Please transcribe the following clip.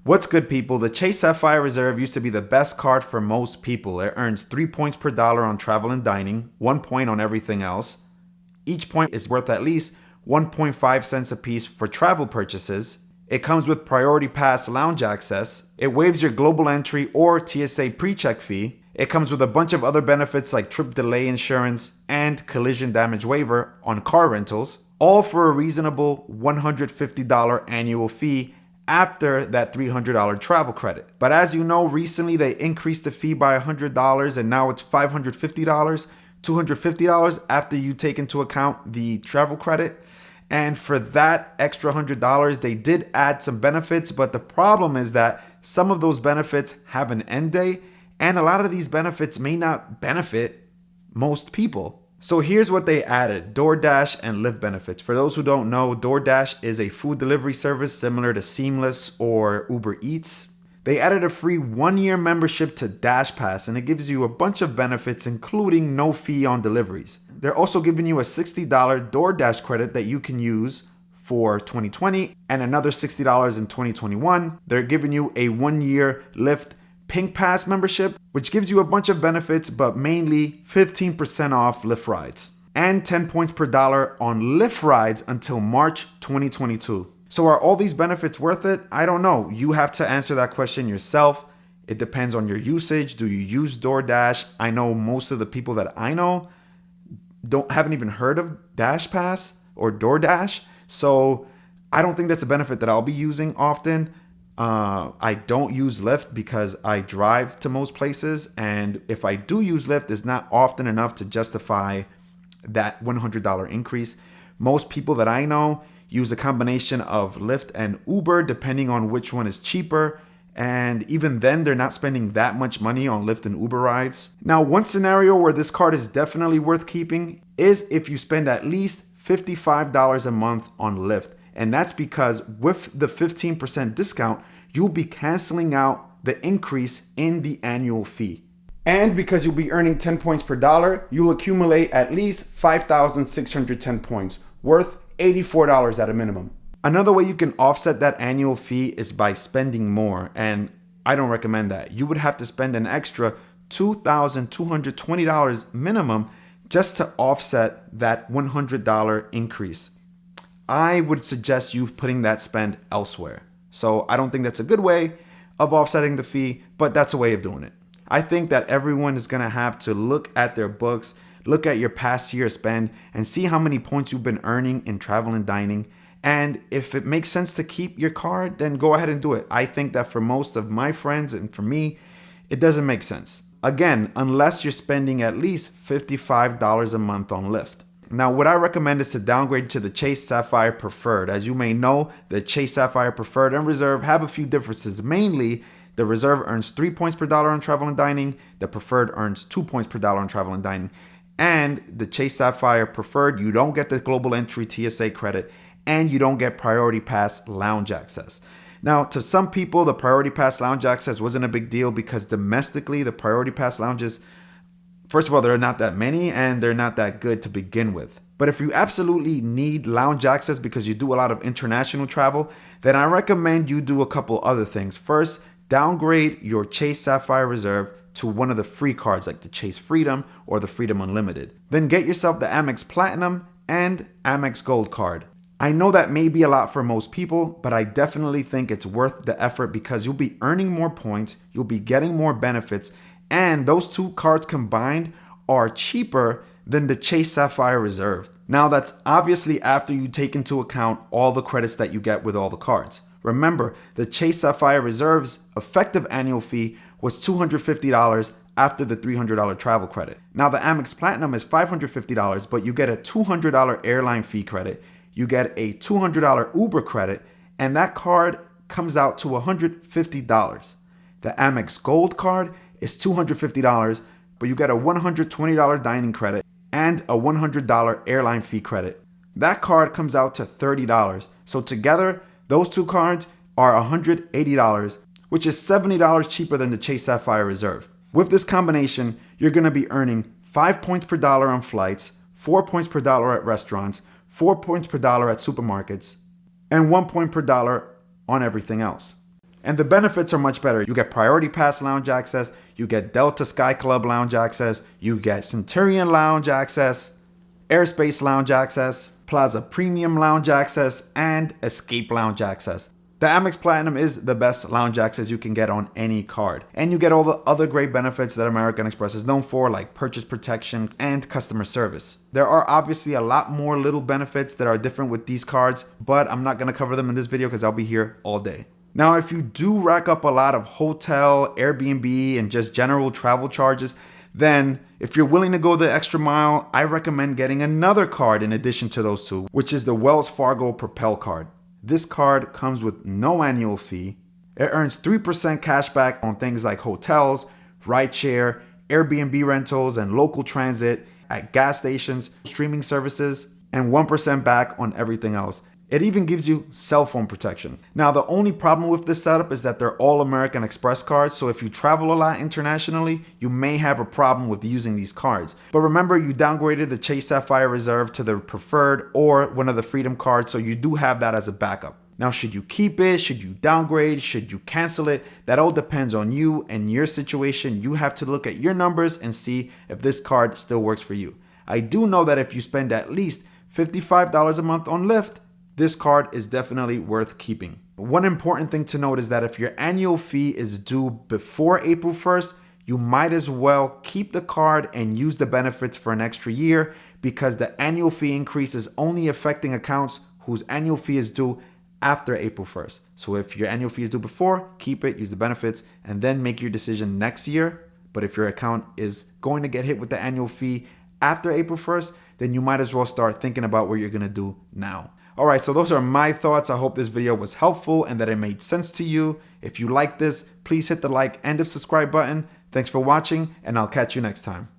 What's good, people? The Chase Sapphire Reserve used to be the best card for most people. It earns 3 points per dollar on travel and dining, 1 point on everything else. Each point is worth at least 1.5 cents a piece for travel purchases. It comes with priority pass lounge access. It waives your global entry or TSA pre-check fee. It comes with a bunch of other benefits like trip delay insurance and collision damage waiver on car rentals, all for a reasonable $150 annual fee after that $300 travel credit. But as you know, recently they increased the fee by $100 and now it's $550, $250 after you take into account the travel credit. And for that extra $100, they did add some benefits, but the problem is that some of those benefits have an end date, and a lot of these benefits may not benefit most people. So here's what they added: DoorDash and Lyft benefits. For those who don't know, DoorDash is a food delivery service similar to Seamless or Uber Eats. They added a free 1-year membership to Dash Pass, and it gives you a bunch of benefits, including no fee on deliveries. They're also giving you a $60 DoorDash credit that you can use for 2020 and another $60 in 2021. They're giving you a 1-year Lyft Pink Pass membership, which gives you a bunch of benefits, but mainly 15% off Lyft rides and 10 points per dollar on Lyft rides until March 2022. So are all these benefits worth it? I don't know. You have to answer that question yourself. It depends on your usage. Do you use DoorDash? I know most of the people that I know haven't even heard of Dash Pass or DoorDash. So I don't think that's a benefit that I'll be using often. I don't use Lyft because I drive to most places, and if I do use Lyft, it's not often enough to justify that $100 increase. Most people that I know use a combination of Lyft and Uber, depending on which one is cheaper, and even then they're not spending that much money on Lyft and Uber rides. Now, one scenario where this card is definitely worth keeping is if you spend at least $55 a month on Lyft. And that's because with the 15% discount, you'll be canceling out the increase in the annual fee. And because you'll be earning 10 points per dollar, you'll accumulate at least 5,610 points, worth $84 at a minimum. Another way you can offset that annual fee is by spending more, and I don't recommend that. You would have to spend an extra $2,220 minimum just to offset that $100 increase. I would suggest you putting that spend elsewhere. So I don't think that's a good way of offsetting the fee, but that's a way of doing it. I think that everyone is going to have to look at their books, look at your past year spend, and see how many points you've been earning in travel and dining. And if it makes sense to keep your card, then go ahead and do it. I think that for most of my friends and for me, it doesn't make sense. Again, unless you're spending at least $55 a month on Lyft. Now, what I recommend is to downgrade to the Chase Sapphire Preferred. As you may know, the Chase Sapphire Preferred and Reserve have a few differences. Mainly, the Reserve earns 3 points per dollar on travel and dining. The Preferred earns 2 points per dollar on travel and dining. And the Chase Sapphire Preferred, you don't get the global entry TSA credit, and you don't get priority pass lounge access. Now, to some people, the priority pass lounge access wasn't a big deal because domestically, the priority pass lounges, first of all, there are not that many and they're not that good to begin with. But if you absolutely need lounge access because you do a lot of international travel, then I recommend you do a couple other things. First, downgrade your Chase Sapphire Reserve to one of the free cards like the Chase Freedom or the Freedom Unlimited. Then get yourself the Amex Platinum and Amex Gold card. I know that may be a lot for most people, but I definitely think it's worth the effort because you'll be earning more points, you'll be getting more benefits, and those two cards combined are cheaper than the Chase Sapphire Reserve. Now, that's obviously after you take into account all the credits that you get with all the cards. Remember, the Chase Sapphire Reserve's effective annual fee was $250 after the $300 travel credit. Now, the Amex Platinum is $550, but you get a $200 airline fee credit. You get a $200 Uber credit, and that card comes out to $150. The Amex Gold card is $250, but you get a $120 dining credit and a $100 airline fee credit. That card comes out to $30. So together, those two cards are $180, which is $70 cheaper than the Chase Sapphire Reserve. With this combination, you're going to be earning 5 points per dollar on flights, 4 points per dollar at restaurants, 4 points per dollar at supermarkets, and 1 point per dollar on everything else. And the benefits are much better. You get Priority Pass lounge access, you get Delta Sky Club lounge access, you get Centurion lounge access, Airspace lounge access, Plaza Premium lounge access, and Escape lounge access. The Amex Platinum is the best lounge access you can get on any card. And you get all the other great benefits that American Express is known for, like purchase protection and customer service. There are obviously a lot more little benefits that are different with these cards, but I'm not gonna cover them in this video because I'll be here all day. Now, if you do rack up a lot of hotel, Airbnb, and just general travel charges, then if you're willing to go the extra mile, I recommend getting another card in addition to those two, which is the Wells Fargo Propel card. This card comes with no annual fee. It earns 3% cash back on things like hotels, rideshare, Airbnb rentals, and local transit, at gas stations, streaming services, and 1% back on everything else. It even gives you cell phone protection. Now, the only problem with this setup is that they're all American Express cards, so if you travel a lot internationally, you may have a problem with using these cards. But remember, you downgraded the Chase Sapphire Reserve to the preferred or one of the Freedom cards, so you do have that as a backup. Now, should you keep it? Should you downgrade? Should you cancel it? That all depends on you and your situation. You have to look at your numbers and see if this card still works for you. I do know that if you spend at least $55 a month on Lyft, this card is definitely worth keeping. One important thing to note is that if your annual fee is due before April 1st, you might as well keep the card and use the benefits for an extra year, because the annual fee increase is only affecting accounts whose annual fee is due after April 1st. So if your annual fee is due before, keep it, use the benefits, and then make your decision next year. But if your account is going to get hit with the annual fee after April 1st, then you might as well start thinking about what you're gonna do now. Alright, so those are my thoughts. I hope this video was helpful and that it made sense to you. If you like this, please hit the like and the subscribe button. Thanks for watching, and I'll catch you next time.